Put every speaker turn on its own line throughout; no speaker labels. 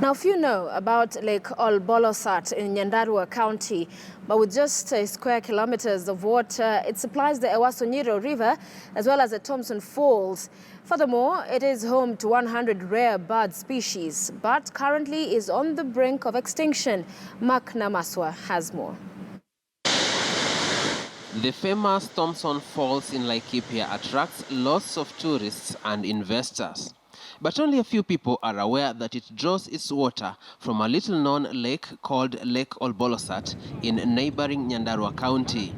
Now, few know about Lake Ol Bolosat in Nyandarua County, but with just square kilometers of water, it supplies the Ewaso Nyiro River as well as the Thomson Falls. Furthermore, it is home to 100 rare bird species, but currently is on the brink of extinction. Mark Namaswa has more.
The famous Thomson Falls in Laikipia attracts lots of tourists and investors. But only a few people are aware that it draws its water from a little-known lake called Lake Ol Bolosat in neighboring Nyandarua County.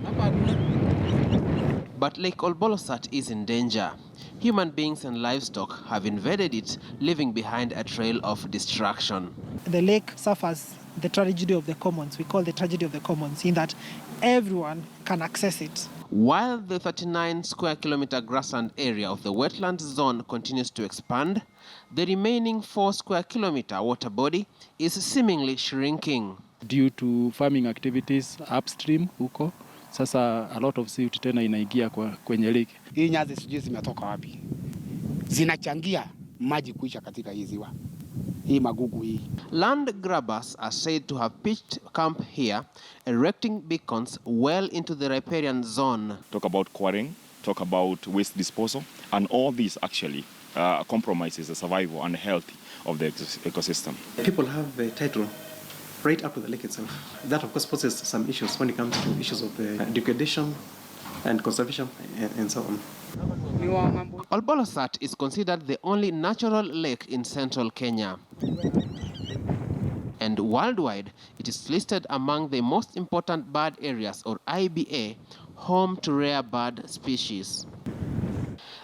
But Lake Ol Bolosat is in danger. Human beings and livestock have invaded it, leaving behind a trail of destruction.
The lake suffers the tragedy of the commons. We call the tragedy of the commons, in that everyone can access it.
While the 39 square kilometer grassland area of the wetland zone continues to expand, the remaining 4 square kilometer water body is seemingly shrinking.
Due to farming activities upstream huko, sasa a lot of silt tena inaingia kwenye lake.
Hii nyasi sijui zimetoka wapi. Zinachangia maji kuisha katika hii ziwa. Hii magugu hii.
Land grabbers are said to have pitched camp here, erecting beacons well into the riparian zone.
Talk about quarrying, talk about waste disposal, and all this actually compromises the survival and health of the ecosystem.
People have a title right up to the lake itself. That of course poses some issues when it comes to issues of degradation and conservation and so on.
Ol Bolosat is considered the only natural lake in central Kenya. And worldwide, it is listed among the most important bird areas, or IBA, home to rare bird species.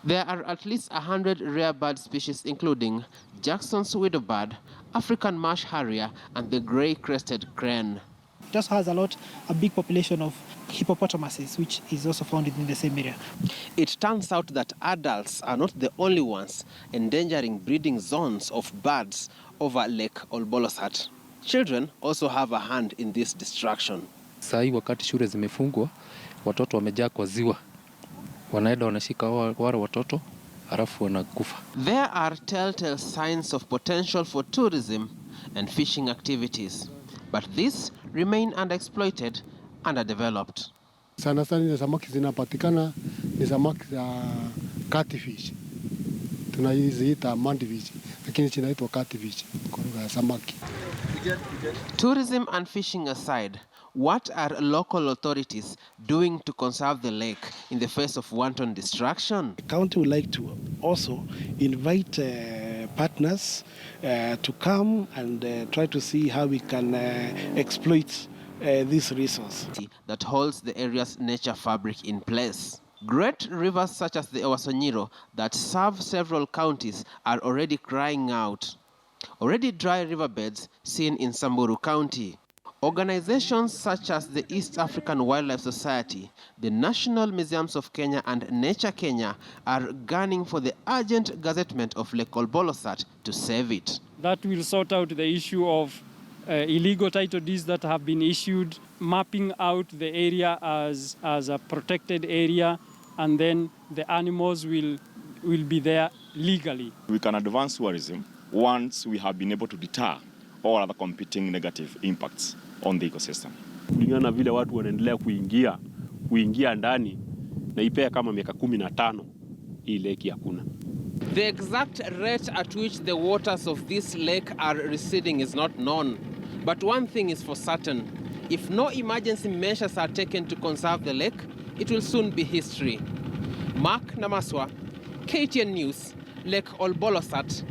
There are at least 100 rare bird species, including Jackson's widowbird, African marsh harrier, and the gray-crested crane.
It just has a big population of hippopotamuses, which is also found in the same area.
It turns out that adults are not the only ones endangering breeding zones of birds over Lake Ol Bolosat. Children also have a hand in this destruction.
Sai wakati shule zimefungwa, watoto wamejaa kwa ziwa. Wanaenda wanashika wale watoto, halafu wanakufa.
There are telltale signs of potential for tourism and fishing activities, but these remain underexploited, underdeveloped.
Sana ni samaki zinapatikana ni samaki za catfish. Tunaiziita mandifish, lakini zinaitwa catfish kwa lugha ya samaki.
Tourism and fishing aside, what are local authorities doing to conserve the lake in the face of wanton destruction?
The county would like to also invite partners to come and try to see how we can exploit this resource
that holds the area's nature fabric in place. Great rivers such as the Ewaso Nyiro that serve several counties are already crying out. Already dry riverbeds seen in Samburu County. Organizations such as the East African Wildlife Society, the National Museums of Kenya, and Nature Kenya are gunning for the urgent gazettement of Lake Ol Bolosat to save it.
That will sort out the issue of illegal title deeds that have been issued, mapping out the area as a protected area, and then the animals will be there legally.
We can advance tourism once we have been able to deter all other competing negative impacts on the ecosystem.
Kulingana vile watu wanaendelea kuingia ndani na ipea kama miaka 15 hii lake hakuna.
The exact rate at which the waters of this lake are receding is not known. But one thing is for certain, if no emergency measures are taken to conserve the lake, it will soon be history. Mark Namaswa, KTN News, Lake Ol Bolosat,